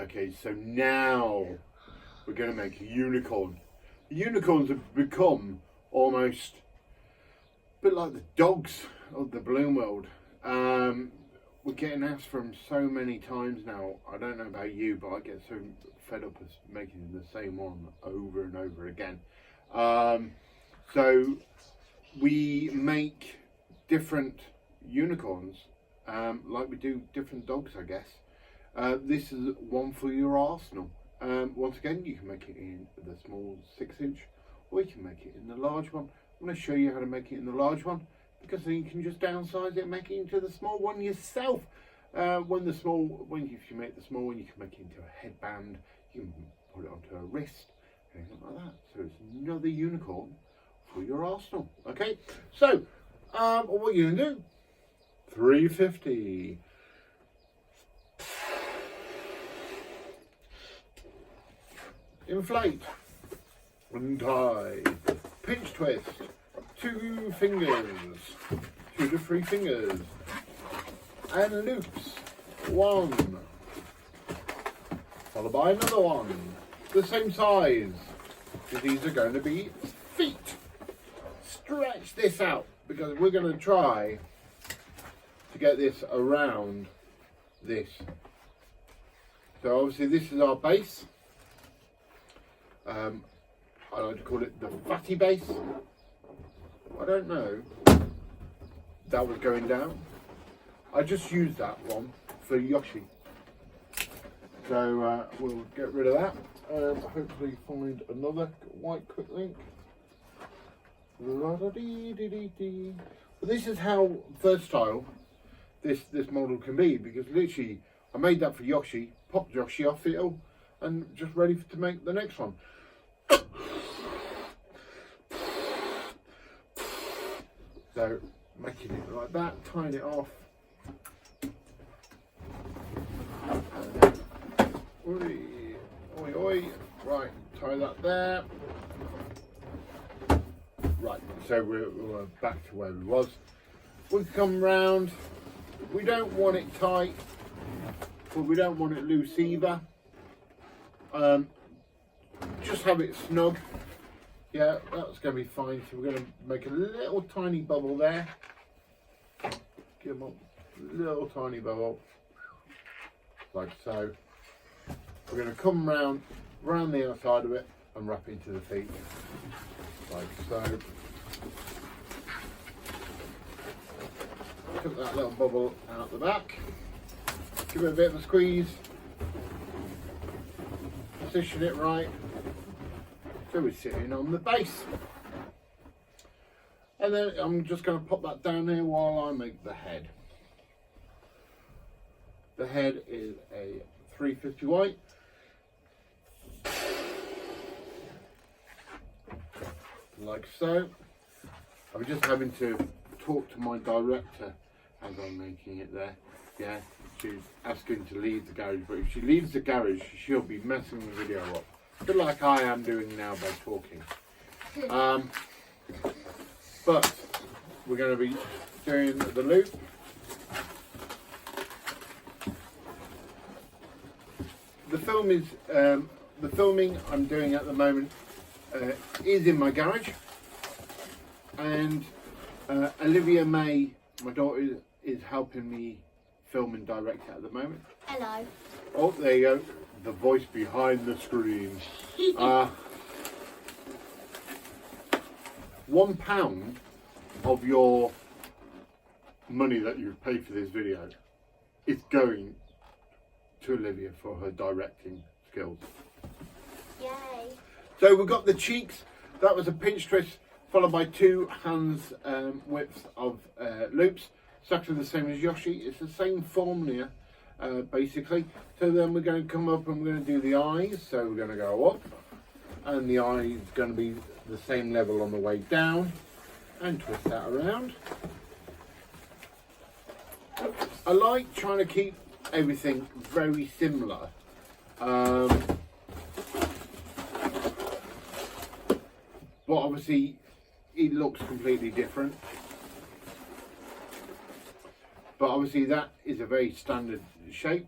Okay, so now we're going to make a unicorn. The unicorns have become almost a bit like the dogs of the balloon world. We're getting asked for them so many times now. I don't know about you, but I get so fed up of making the same one over and over again. So we make different unicorns, like we do different dogs, I guess. This is one for your arsenal. Once again, you can make it in the small 6-inch, or you can make it in the large one. I'm going to show you how to make it in the large one, because then you can just downsize it and make it into the small one yourself. If you make the small one, you can make it into a headband, you can put it onto a wrist, anything like that. So it's another unicorn for your arsenal. Okay, so what you're going to do, 350. Inflate, untie, pinch twist, 2 fingers, 2 to 3 fingers, and loops, 1, followed by another one, the same size, because these are going to be feet. Stretch this out, because we're going to try to get this around this. So obviously this is our base. I like to call it the fatty base. I don't know. That was going down. I just used that one for Yoshi. So we'll get rid of that. Hopefully find another white quick link. But this is how versatile this model can be, because literally I made that for Yoshi, popped Yoshi off it all, and just ready to make the next one. So making it like that, tying it off. Oi, oi, oi. Right, tie that there. Right, so we're back to where we was. We come round. We don't want it tight, but we don't want it loose either. Just have it snug. Yeah, that's going to be fine. So we're going to make a little tiny bubble there. Give them a little tiny bubble, like so. We're going to come round the outside of it and wrap into the feet, like so. Took that little bubble out the back. Give it a bit of a squeeze. Position it right. So we're sitting on the base. And then I'm just going to pop that down here while I make the head. The head is a 350 white. Like so. I'm just having to talk to my director as I'm making it there. Yeah, she's asking to leave the garage, but if she leaves the garage, she'll be messing the video up. A bit like I am doing now by talking. But we're going to be doing the loop. The filming I'm doing at the moment is in my garage, and Olivia May, my daughter, is helping me film and direct it at the moment. Hello. Oh, there you go. The voice behind the screen. £1 of your money that you've paid for this video is going to Olivia for her directing skills. Yay. So we've got the cheeks. That was a pinch twist followed by 2 hands widths of loops. Exactly the same as Yoshi. It's the same formula. Basically, so then we're going to come up and we're going to do the eyes. So we're going to go up, and the eye is going to be the same level on the way down, and twist that around. I like trying to keep everything very similar. But obviously it looks completely different. But obviously that is a very standard shape.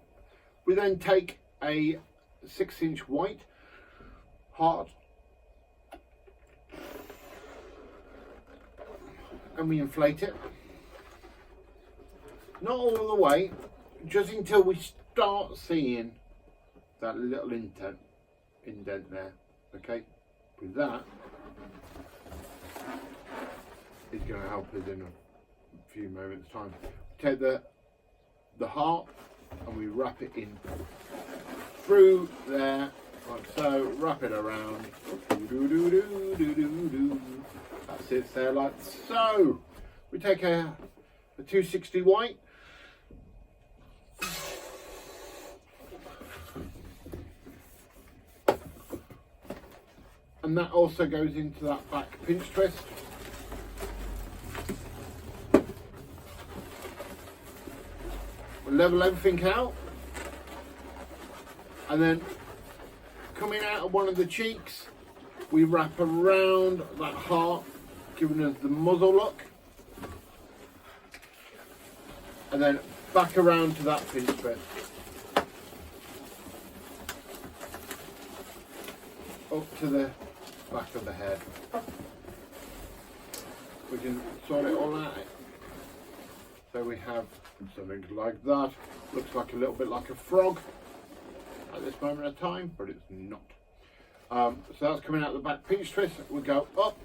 We then take a 6-inch white heart, and we inflate it. Not all the way, just until we start seeing that little indent there. Okay, with that, it's going to help us in a few moments time. Take the heart and we wrap it in through there like so, wrap it around, that sits there like so. We take a 260 white, and that also goes into that back pinch twist. We'll level everything out, and then coming out of one of the cheeks, we wrap around that heart, giving us the muzzle look, and then back around to that pinch twist. Up to the back of the head. We can sort it all out. So we have something like that. Looks like a little bit like a frog at this moment of time, but it's not. So that's coming out the back pinch twist. We go up,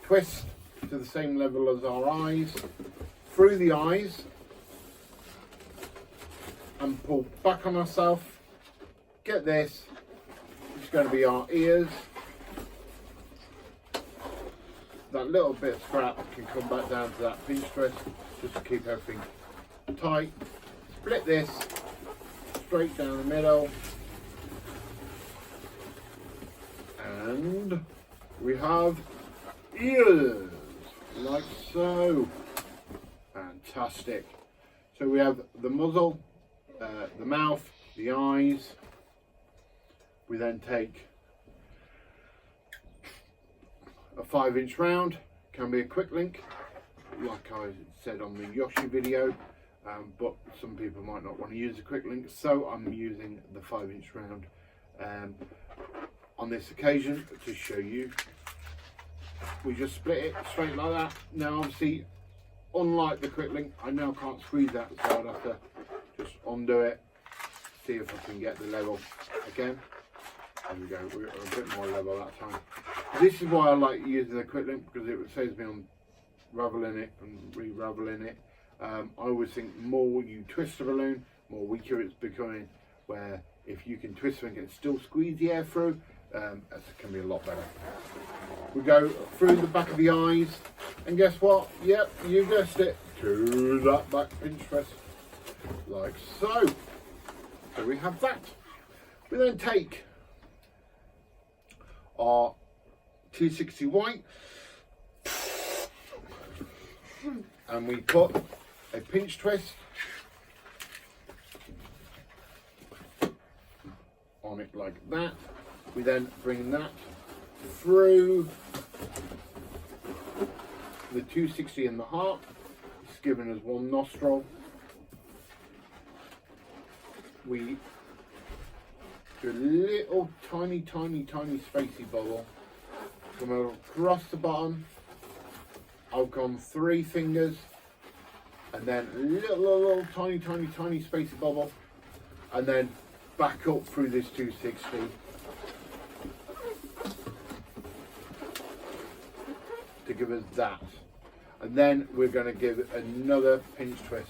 twist to the same level as our eyes, through the eyes, and pull back on ourselves. Get this, it's going to be our ears. That little bit of scrap can come back down to that pinch twist just to keep everything tight. Split this straight down the middle, and we have ears like so. Fantastic. So we have the muzzle, the mouth, the eyes. We then take a 5-inch round, can be a quick link like I said on the Yoshi video, but some people might not want to use a quick link, so I'm using the 5-inch round on this occasion to show you. We just split it straight like that. Now obviously, unlike the quick link, I now can't squeeze that, so I'd have to just undo it, see if I can get the level again. There we go, we're a bit more level that time. This is why I like using the quick link, because it saves me on raveling it and re-raveling it. I always think more you twist the balloon, more weaker it's becoming, where if you can twist it and still squeeze the air through, it can be a lot better. We go through the back of the eyes, and guess what? Yep, you guessed it, to that back pinch twist, like so. So we have that. We then take our 260 white and we put a pinch twist on it like that. We then bring that through the 260 in the heart. It's giving us one nostril. We do a little tiny spacey bubble. Come across the bottom. I've gone 3 fingers, and then a little tiny spacey bubble, and then back up through this 260. To give us that. And then we're going to give it another pinch twist.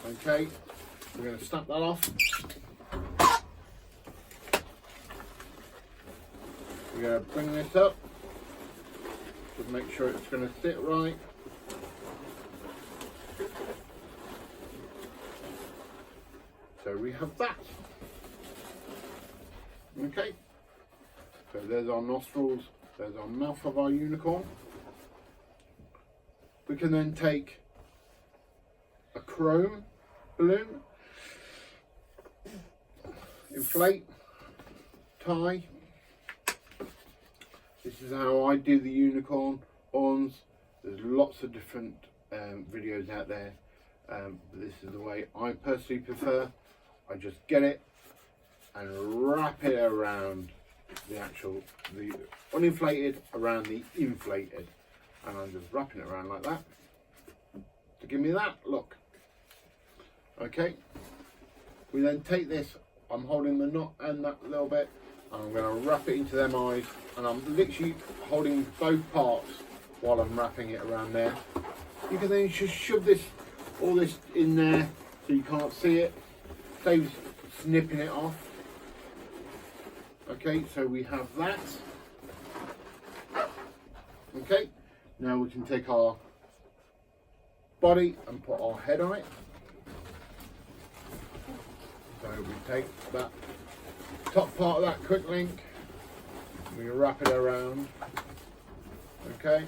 Okay, we're going to snap that off. We're going to bring this up to make sure it's going to sit right. So we have that. Okay, so there's our nostrils, there's our mouth of our unicorn. We can then take a chrome balloon, inflate, tie. This is how I do the unicorn horns. There's lots of different videos out there. This is the way I personally prefer. I just get it and wrap it around the uninflated around the inflated, and I'm just wrapping it around like that to give me that look. Okay, we then take this, I'm holding the knot and that little bit, and I'm going to wrap it into them eyes, and I'm literally holding both parts while I'm wrapping it around there. You can then just shove all this in there so you can't see it, saves snipping it off. Okay, so we have that. Okay, now we can take our body and put our head on it. So we take that top part of that quick link, we wrap it around. Okay,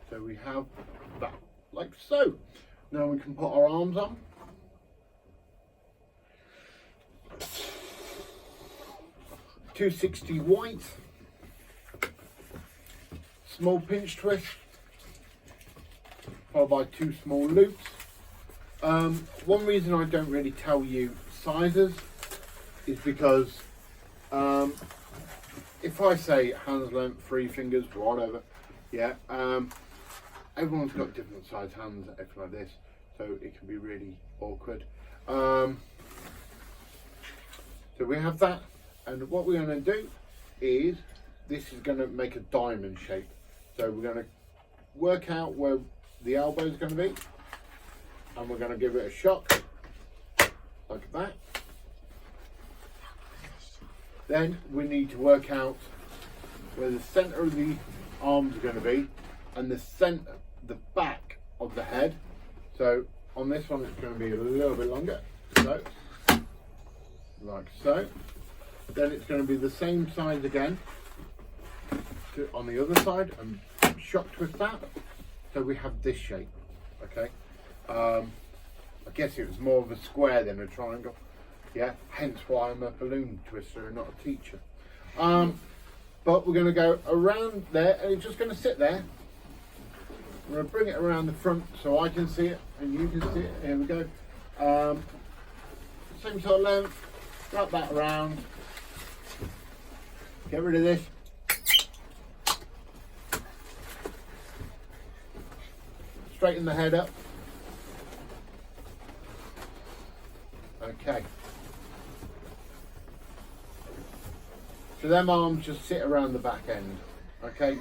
so we have that like so. Now we can put our arms on. .260 white, small pinch twist, followed by 2 small loops. One reason I don't really tell you sizes is because if I say hands length, 3 fingers, whatever, yeah, everyone's got different size hands, everything like this, so it can be really awkward. So we have that. And what we're going to do is, this is going to make a diamond shape. So we're going to work out where the elbow is going to be, and we're going to give it a shock, like that. Then we need to work out where the centre of the arms are going to be, and the back of the head. So on this one it's going to be a little bit longer, so like so. Then it's going to be the same size again on the other side, and shock twist that, so we have this shape. Okay, I guess it was more of a square than a triangle, yeah, hence why I'm a balloon twister and not a teacher. But we're going to go around there, and it's just going to sit there. I'm going to bring it around the front so I can see it and you can see it. Here we go. Same sort of length, wrap that around. Get rid of this. Straighten the head up. Okay. So them arms just sit around the back end. Okay.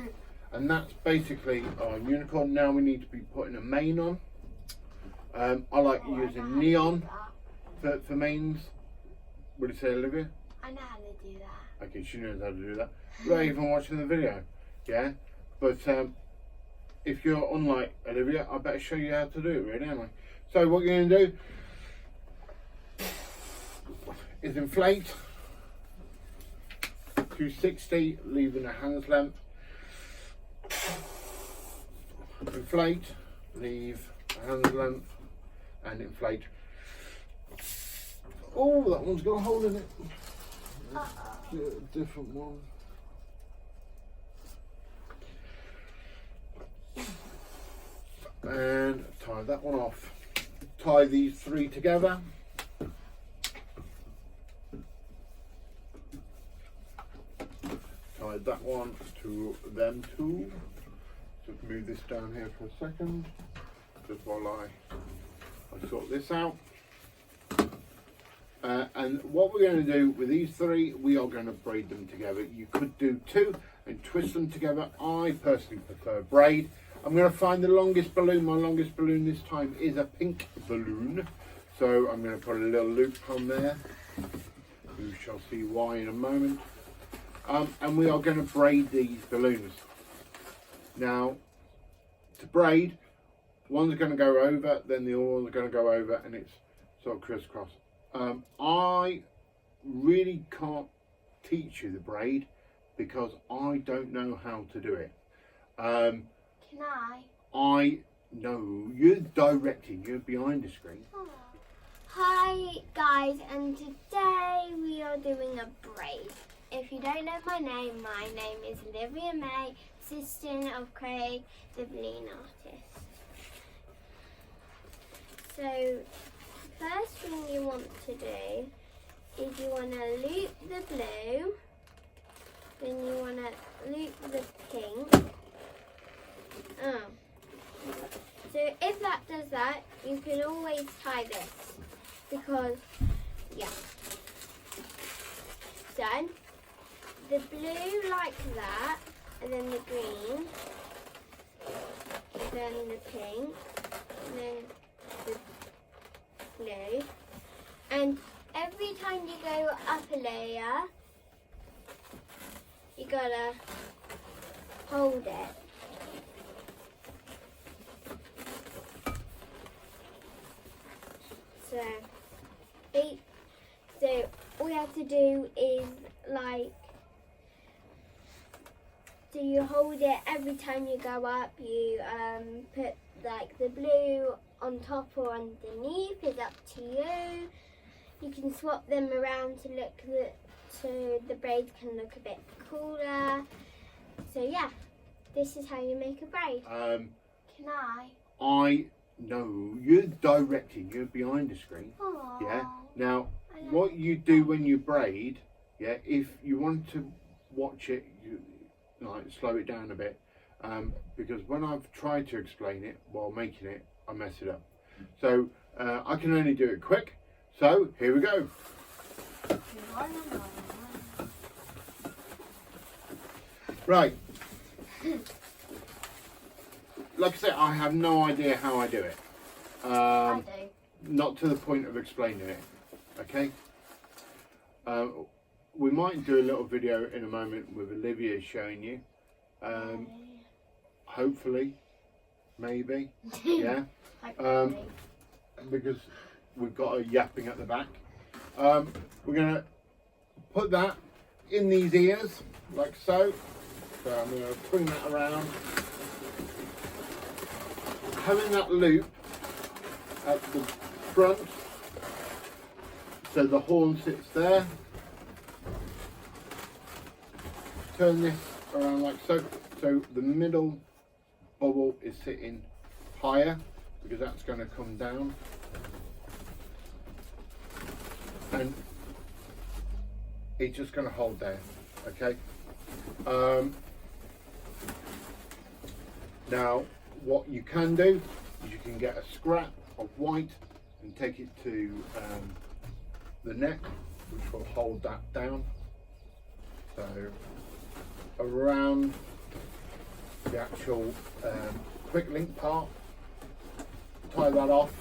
And that's basically our unicorn. Now we need to be putting a mane on. I like using neon for manes. What do you say, Olivia? I know how to do that. Okay, she knows how to do that without even watching the video, yeah? But if you're unlike Olivia, I better show you how to do it, really, haven't I? So what you're going to do is inflate 260, leaving a hand's length. Inflate, leave a hand's length, and inflate. Oh, that one's got a hole in it. Get a different one. And tie that one off. Tie these 3 together. Tie that one to them 2. Just move this down here for a second, just while I sort this out. And what we're going to do with these 3, we are going to braid them together. You could do 2 and twist them together. I personally prefer braid. I'm going to find the longest balloon. My longest balloon this time is a pink balloon. So I'm going to put a little loop on there. You shall see why in a moment. And we are going to braid these balloons. Now, to braid, one's going to go over, then the other one's going to go over, and it's sort of crisscross. I really can't teach you the braid because I don't know how to do it. Can I? No, you're directing, you're behind the screen. Oh. Hi guys, and today we are doing a braid. If you don't know my name is Olivia May, assistant of Craig, the balloon artist. So first thing you want to do is you want to loop the blue, then you want to loop the pink. Oh. So if that does that, you can always tie this because, yeah. Done. The blue like that, and then the green, and then the pink, and then the blue. And every time you go up a layer, you gotta hold it. So all you have to do is so you hold it every time you go up. You put the blue on top or underneath. It's up to you. You can swap them around to look so the braids can look a bit cooler. So yeah, this is how you make a braid. Can I? No, you're directing. You're behind the screen. Aww. Yeah. Now, what you do when you braid, yeah, if you want to watch it, you slow it down a bit, because when I've tried to explain it while making it, I mess it up. So I can only do it quick. So here we go. Right. Like I said, I have no idea how I do it. I do. Not to the point of explaining it. Okay. We might do a little video in a moment with Olivia showing you. Hopefully, maybe, yeah. Because we've got a yapping at the back. We're gonna put that in these ears, like so. So I'm gonna bring that around. Having that loop at the front, so the horn sits there. Turn this around like so. So the middle bubble is sitting higher because that's going to come down. And it's just going to hold there, okay? Now, what you can do is you can get a scrap of white and take it to the neck, which will hold that down. So around the actual quick link part, tie that off.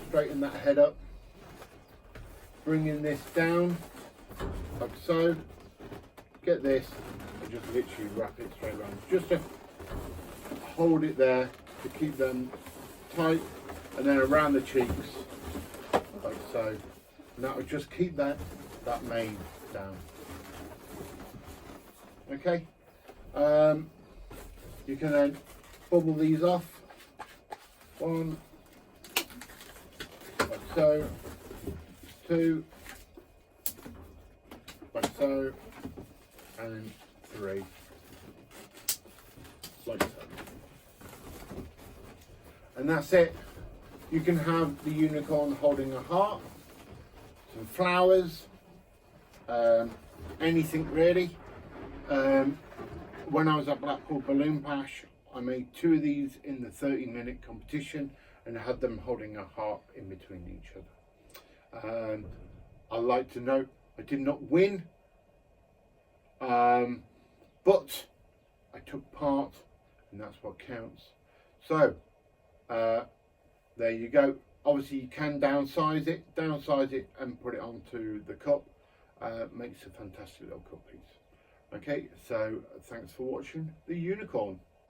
Straighten that head up, bringing this down like so. Get this and just literally wrap it straight around, just to hold it there to keep them tight, and then around the cheeks like so, and that will just keep that mane down. Okay, you can then bubble these off, one like so, two like so, and three like so. And that's it. You can have the unicorn holding a heart, some flowers, anything really. When I was at Blackpool Balloon Bash, I made 2 of these in the 30-minute competition and I had them holding a heart in between each other. I'd like to know I did not win, but I took part, and that's what counts. So there you go. Obviously you can downsize it and put it onto the cup. Makes a fantastic little cup piece. Okay, so thanks for watching the unicorn.